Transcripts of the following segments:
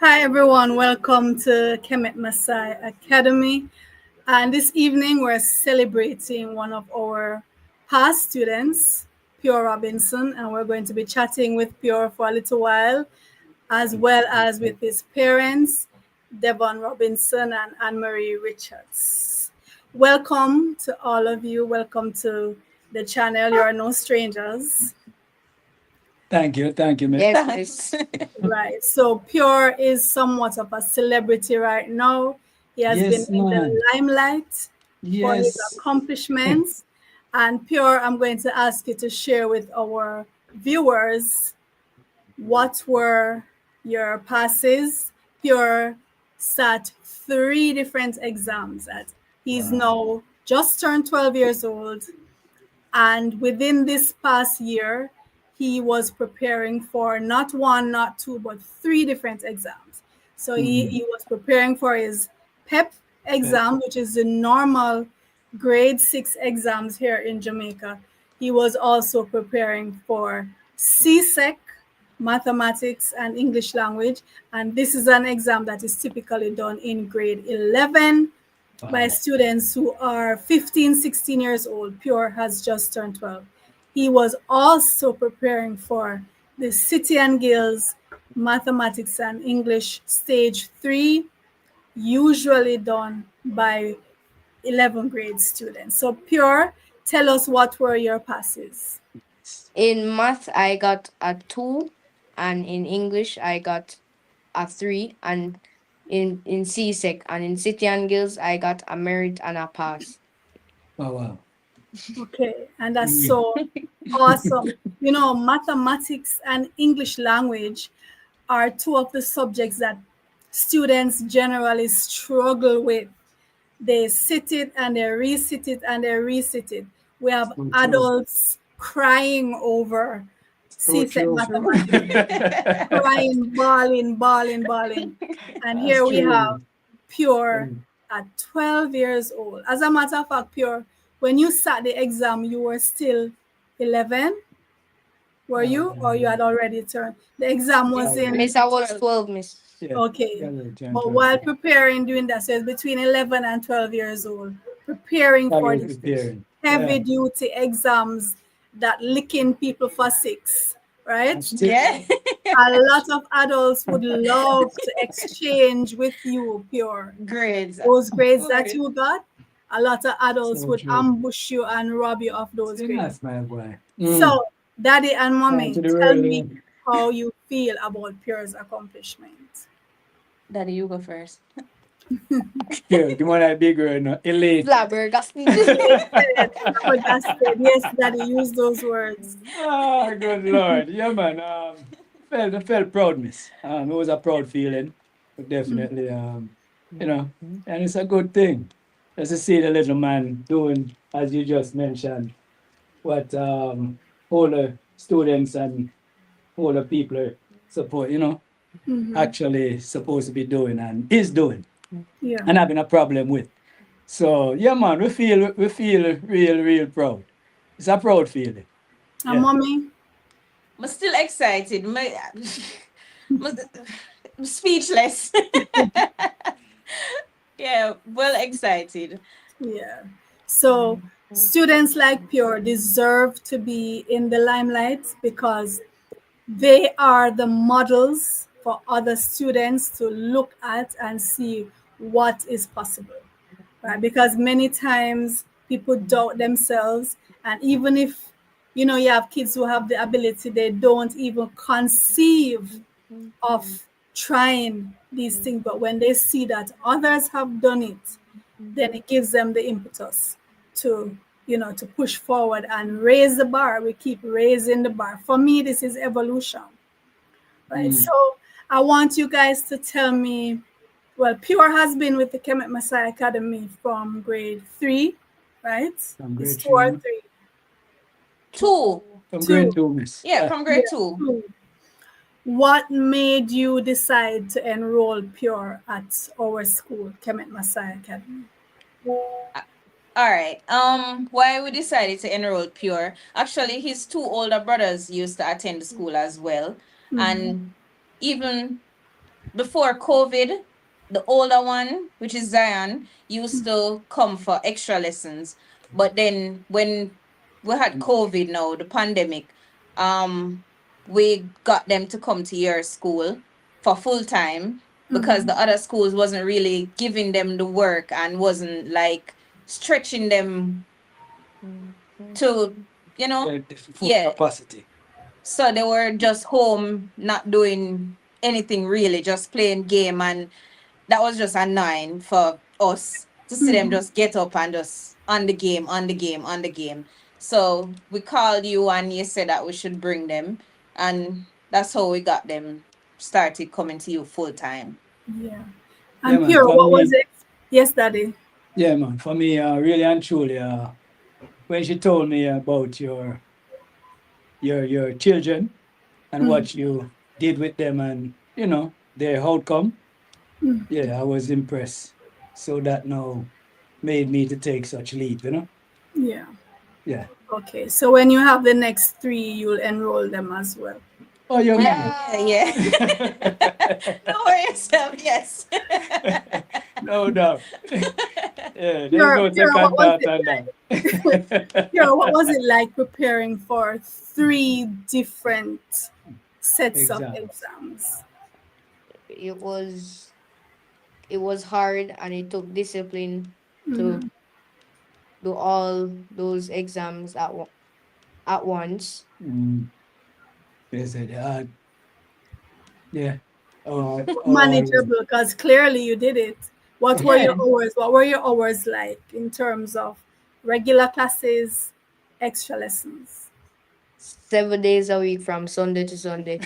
Hi everyone, welcome to Kemet Maasai Academy. And this evening we're celebrating one of our past students, Pure Robinson, and we're going to be chatting with Pure for a little while, as well as with his parents, Devon Robinson and Anne-Marie Richards. Welcome to all of you. Welcome to the channel. You are no strangers. Thank you, Miss. Yes, Right. So Pure is somewhat of a celebrity right now. He has been Yes, in the man. limelight for his Yes. accomplishments. And Pure, I'm going to ask you to share with our viewers what were your passes. Pure sat 3 different exams. He's now just turned 12 years old. And within this past year, he was preparing for not 1, not 2, but 3 different exams. So he was preparing for his PEP exam, which is the normal grade 6 exams here in Jamaica. He was also preparing for CSEC, mathematics and English language. And this is an exam that is typically done in grade 11 by students who are 15, 16 years old. Pure has just turned 12. He was also preparing for the City and Guilds Mathematics and English Stage 3, usually done by 11th grade students. So Pure, tell us what were your passes. in math I got a 2, and in English I got a 3, and in CSEC and in City and Guilds I got a merit and a pass. Wow. Okay, and that's so awesome. You know, mathematics and English language are 2 of the subjects that students generally struggle with. They sit it and they resit it and they resit it. We have So true. adults crying over So CSEC true. mathematics, crying, bawling. And here we have Pure at 12 years old. As a matter of fact, Pure, when you sat the exam, you were still 11, were you? Or you had already turned? The exam was in... Miss, I was 12, miss. Yeah. Okay. Yeah, But while preparing, doing that, so it's between 11 and 12 years old, preparing for the heavy duty exams that licking people for 6, right? Yeah. A lot of adults would love to exchange with you, Pure. Grades. Those grades that you got, a lot of adults So would true. ambush you and rob you of those grades. Yes, my boy. So, Daddy and Mommy, To the tell world, me man. how you feel about Pure's accomplishment. Daddy, you go first. Yeah, give me that big word now. Elite. Flabbergasted. Flabbergasted. Yes, Daddy, use those words. Oh, good Lord. Yeah, man. I felt proud, miss. It was a proud feeling. But definitely, you know, and it's a good thing. Just to see the little man doing, as you just mentioned, what older students and older people are support, actually supposed to be doing and is doing Yeah. and having a problem with. So yeah, man, we feel real proud. It's a proud feeling. And Yeah. Mommy, I'm still excited. I'm speechless. Yeah, well excited. yeah. So students like Pure deserve to be in the limelight because they are the models for other students to look at and see what is possible, right? Because many times people doubt themselves, and even if you have kids who have the ability, they don't even conceive of trying these things. But when they see that others have done it, then it gives them the impetus to to push forward and raise the bar. We keep raising the bar. For me, this is evolution, right? So I want you guys to tell me, well, Pure has been with the Kemet Maasai Academy from grade 3, right? From It's grade 2 or 3. 3. 2. From 2. grade 2, miss. Yeah, from grade Yeah, 2. 2. What made you decide to enroll Pure at our school, Kemet Maasai Academy? All right. Why we decided to enroll Pure? Actually, his 2 older brothers used to attend school as well, and even before COVID, the older one, which is Zion, used to come for extra lessons. But then when we had COVID now, the pandemic, we got them to come to your school for full time because the other schools wasn't really giving them the work and wasn't like stretching them to, The full yeah. capacity. So they were just home, not doing anything really, just playing game, and that was just annoying for us to see them just get up and just on the game, on the game, on the game. So we called you and you said that we should bring them, and that's how we got them started coming to you full time. Yeah. Yeah, And man, Pure, for what was me, it? Yes, Daddy. yeah, man, for me, really and truly, when she told me about your children and what you did with them and their outcome, yeah, I was impressed. So that now made me to take such leap. Yeah. Yeah. Okay. So when you have the next 3, you'll enroll them as well. Oh, yeah, man. Yeah. Don't worry yourself, yes. No doubt. Yeah, there's Pure, no Pure, second what was thought it on like? that. Pure, what was it like preparing for 3 different sets of exams? It was hard, and it took discipline to do all those exams at once. Yes, yeah. Oh, But manageable, because clearly you did it. What were your Yeah. hours? What were your hours like in terms of regular classes, extra lessons? 7 days a week from Sunday to Sunday.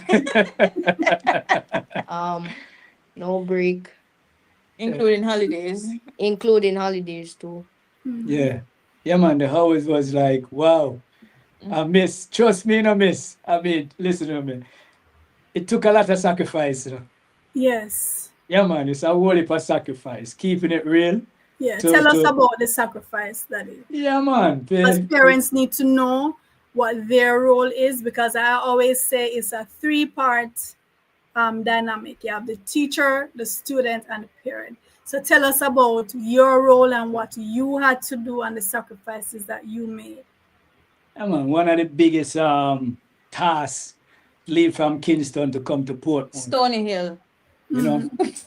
No break, Including holidays. including holidays too. yeah. Yeah, man, the hours was like, wow. I miss, trust me, no miss. I mean, listen to me. It took a lot of sacrifice. Yes. Yeah, man, it's a whole heap of sacrifice. Keeping it real. Yeah. To, Tell us to, about the sacrifice that is. yeah, man. Because parents need to know what their role is, because I always say it's a 3-part dynamic. You have the teacher, the student, and the parent. So tell us about your role and what you had to do and the sacrifices that you made. Yeah, man, one of the biggest tasks, leave from Kingston to come to Portmore. Stony Hill.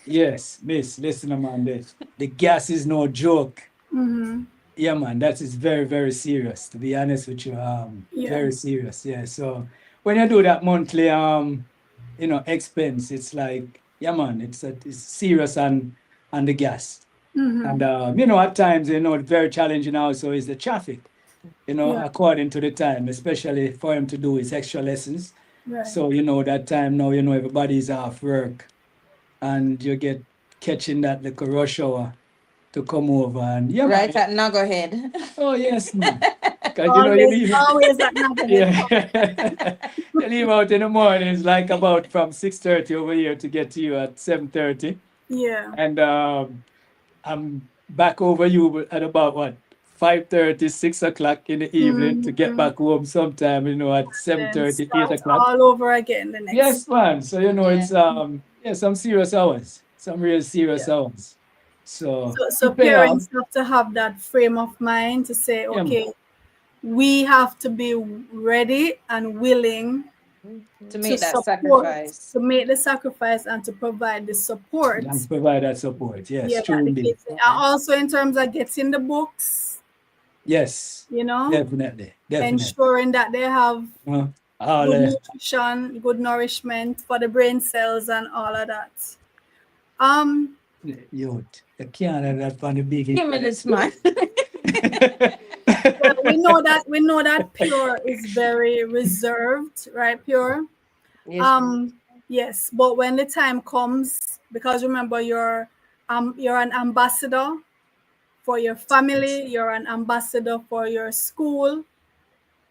Yes, miss, listen, man, the gas is no joke. Yeah, man, that is very, very serious, to be honest with you. Very serious, yeah. So when you do that monthly expense, it's like, yeah, man, it's serious on the gas. And at times, very challenging also is the traffic, according to the time, especially for him to do his extra lessons. Right. So, that time now, everybody's off work and you get catching that little rush hour to come over and Right at Nuggerhead. Oh yes, man. Because you leave always at Nuggerhead. Yeah. You leave out in the morning, it's like about from 6:30 over here to get to you at 7:30. Yeah. And I'm back over you at about what? 5:30, 6 o'clock in the evening to get back home sometime, at 7:30, 8 o'clock. All over again the next. Yes, man. So it's some serious hours. Some real serious hours. So parents have to have that frame of mind to say, okay, we have to be ready and willing to make that sacrifice. To make the sacrifice and to provide the support. And provide that support, yes. Yeah, true indeed. And also in terms of getting the books. Yes. Definitely. Ensuring that they have all good nutrition, good nourishment for the brain cells and all of that. You can't have that from the beginning. Give me this, man. Well, we know that Pure is very reserved, right, Pure? Yes. Yes, but when the time comes, because remember you're an ambassador for your family, you're an ambassador for your school.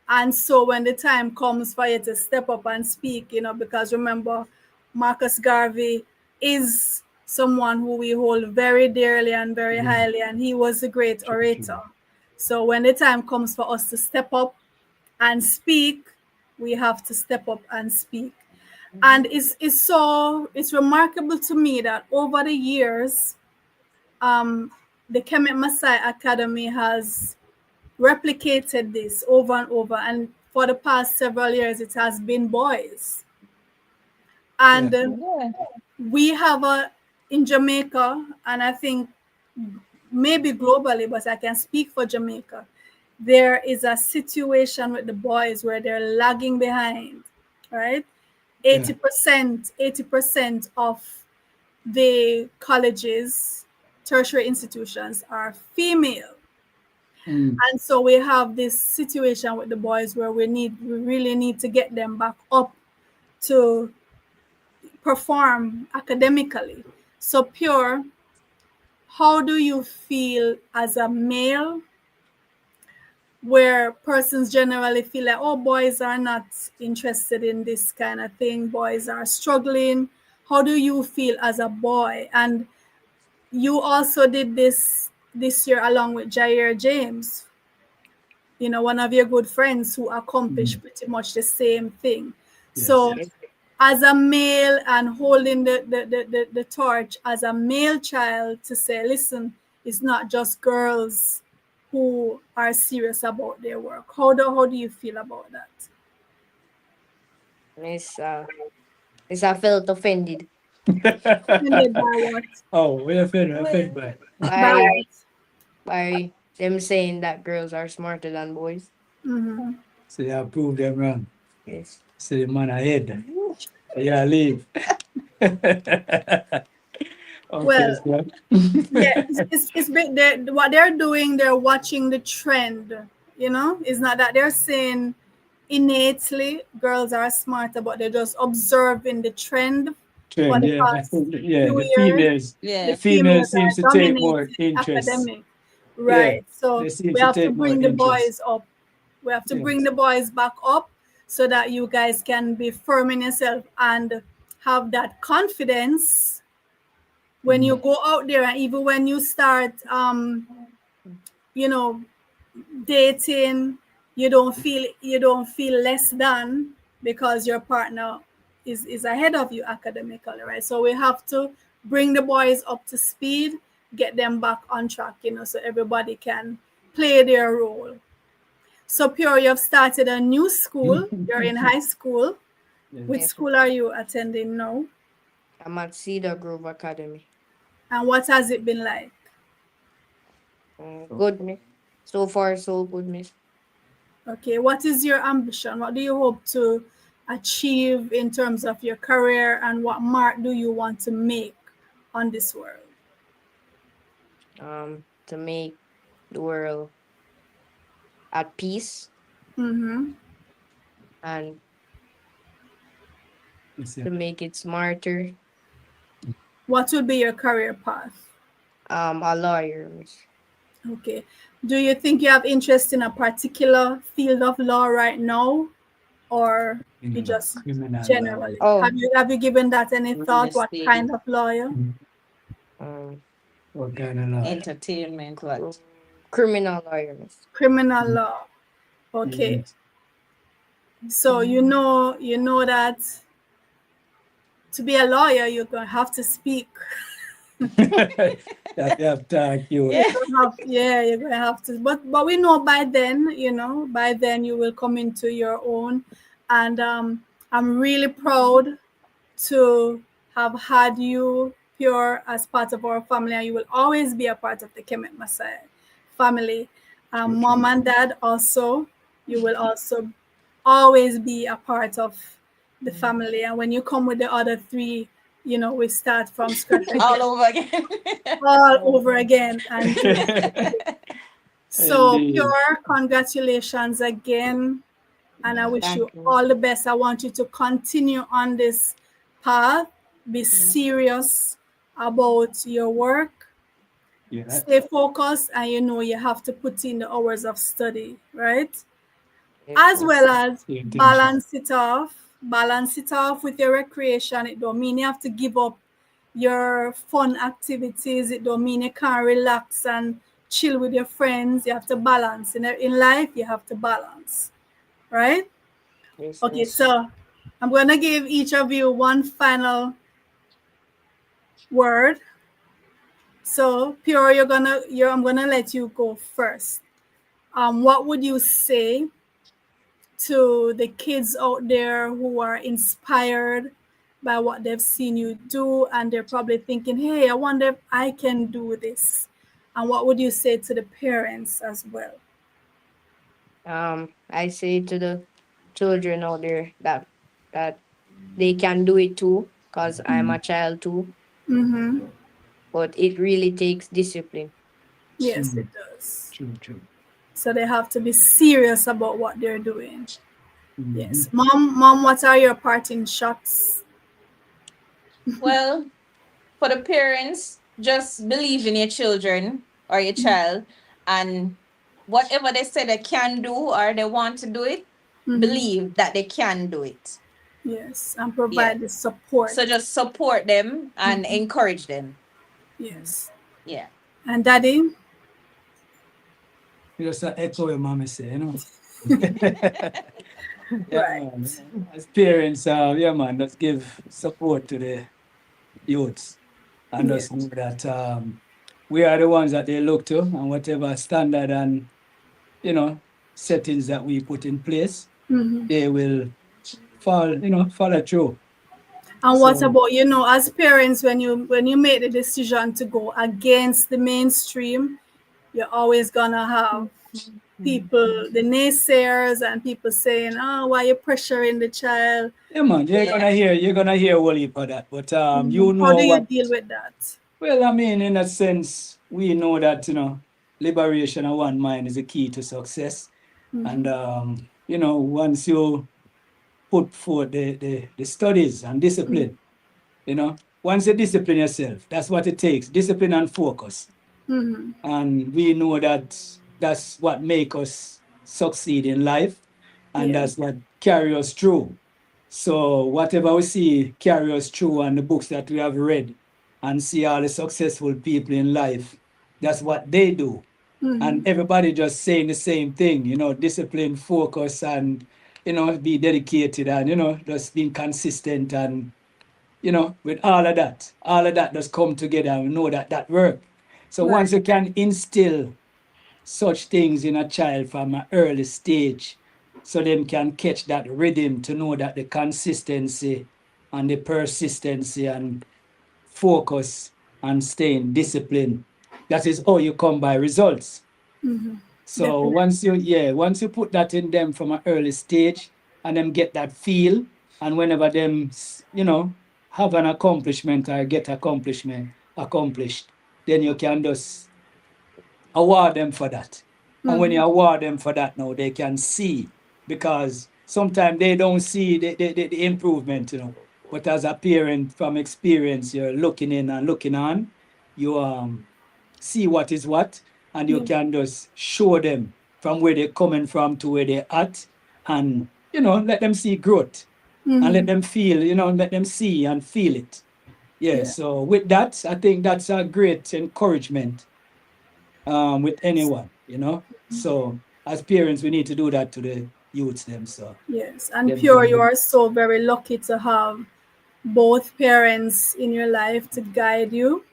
And so when the time comes for you to step up and speak, because remember, Marcus Garvey is someone who we hold very dearly and very highly, and he was a great orator. So when the time comes for us to step up and speak, we have to step up and speak. And it's remarkable to me that over the years, the Kemet Maasai Academy has replicated this over and over, and for the past several years it has been boys. And Yeah. we have in Jamaica, and I think maybe globally, but I can speak for Jamaica, there is a situation with the boys where they're lagging behind, right? 80% of the colleges, tertiary institutions are female. And so we have this situation with the boys where we really need to get them back up to perform academically. So Pure, how do you feel as a male, where persons generally feel like, oh, boys are not interested in this kind of thing, boys are struggling? How do you feel as a boy? And you also did this year along with Jair James, one of your good friends who accomplished pretty much the same thing. Yes. So as a male and holding the torch as a male child to say, listen, it's not just girls who are serious about their work. How do you feel about that? I felt offended Offended by what? Oh, we're offended by. By what? by them saying that girls are smarter than boys. Mm-hmm. So you have proved them wrong. Yes. So the man ahead. Yeah, leave. Okay, Well, sir. yeah, it's what they're doing. They're watching the trend. It's not that they're saying innately girls are smarter, but they're just observing the trend for Trend, the yeah. past Yeah, few the years. Yeah. The the females females seems are to take more dominating interest. academic, Yeah, right? So they seem we to have to take more bring the interest. boys up. We have to bring Yes. the boys back up so that you guys can be firm in yourself and have that confidence when you go out there, and even when you start you know dating, you don't feel less than because your partner is ahead of you academically, right? So we have to bring the boys up to speed, get them back on track, so everybody can play their role. So Pure, you've started a new school. You're in high school. Which Yes. school are you attending now? I'm at Cedar Grove Academy. And what has it been like? Good, miss. So far, so good, miss. Okay, what is your ambition? What do you hope to achieve in terms of your career, and what mark do you want to make on this world? To make the world at peace Mm-hmm. and Yes, to yeah. make it smarter. What will be your career path? A lawyer, miss. Okay. Do you think you have interest in a particular field of law right now, or you just Criminal law. generally? Oh, Have you given that any Real thought? What estate, kind of lawyer? um, What kind of law? entertainment, what? criminal lawyer, miss. Criminal law. Okay. Yes. So you know that to be a lawyer, you're gonna have to speak. That you have to argue. Yeah. You're gonna have to. But we know by then, you will come into your own, and I'm really proud to have had you Pure as part of our family, and you will always be a part of the Kemet Maasai family. Mom and dad also, you will also always be a part of the family. And when you come with the other three, we start from scratch again, All over again. all over again. And so Indeed. Pure, congratulations again. And I wish you Thank you. all the best. I want you to continue on this path. Be serious about your work. Yeah. Stay focused, and you have to put in the hours of study, right? Yes, As miss. well as Yeah, attention. balance it off with your recreation. It don't mean you have to give up your fun activities. It don't mean you can't relax and chill with your friends. You have to balance. In life, you have to balance, right? Yes, Okay, miss. so I'm going to give each of you one final word. So, Pure, I'm going to let you go first. What would you say to the kids out there who are inspired by what they've seen you do, and they're probably thinking, hey, I wonder if I can do this? And what would you say to the parents as well? I say to the children out there that they can do it too, because I'm a child too. Mm-hmm. But it really takes discipline. Yes, it does. True. So they have to be serious about what they're doing. Mhm. Yes. Mom, what are your parting shots? Well, for the parents, just believe in your children or your child, and whatever they say they can do or they want to do it, believe that they can do it. Yes, and provide the support. So just support them and encourage them. Yes. Yeah. And Daddy? You just echo what mommy say, you know. Yeah, Right. man. As parents, yeah, man, just give support to the youths and Yeah. just know that we are the ones that they look to, and whatever standard and settings that we put in place, they will follow through. And what So, about, as parents, when you make the decision to go against the mainstream, you're always gonna have people, the naysayers, and people saying, "Oh, why you pressuring the child?" yeah, man, you're gonna hear a whole heap of that. But you How know do you what? deal with that? Well, I mean, in a sense, we know that liberation of one mind is the key to success. And once you put forth the studies and discipline, once you discipline yourself, that's what it takes, discipline and focus. And we know that that's what makes us succeed in life, and Yeah. that's what carry us through. So whatever we see carry us through, and the books that we have read and see all the successful people in life, that's what they do. And everybody just saying the same thing, discipline, focus, and be dedicated, and just being consistent, and with all of that just come together, and we know that that work. So once you can instill such things in a child from an early stage, so them can catch that rhythm, to know that the consistency and the persistency and focus and staying disciplined, that is how you come by results. So Definitely. once you put that in them from an early stage, and them get that feel, and whenever them have an accomplishment or get accomplished, then you can just award them for that. And when you award them for that, now they can see, because sometimes they don't see the improvement, But as a parent, from experience, you're looking in and looking on, you see what is what, and you can just show them from where they're coming from to where they're at, and let them see growth, and let them feel, let them see and feel it. Yeah. Yeah. So with that, I think that's a great encouragement with anyone. So as parents, we need to do that to the youths them. So Yes. And them Pure, you can, are so very lucky to have both parents in your life to guide you.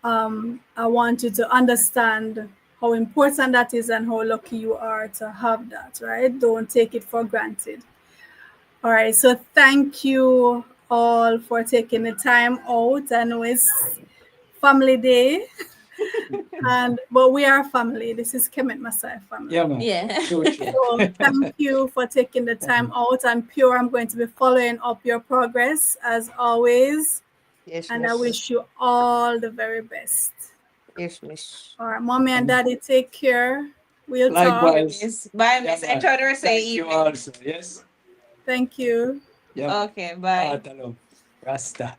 I want you to understand how important that is and how lucky you are to have that, right? Don't take it for granted. All right. So thank you all for taking the time out. I know it's family day, but we are family. This is Kemet Maasai family. yeah, man. Yeah. True. So thank you for taking the time out. And Pure, I'm going to be following up your progress as always. Yes, And I miss. wish you all the very best. Yes, miss. All right, Mommy and Daddy, take care. We'll talk. Likewise. Miss. Bye, Yeah, Miss. man. Enjoy the rest of the Thank you evening. also. Yes. Thank you. Yeah. Okay, bye. Rasta.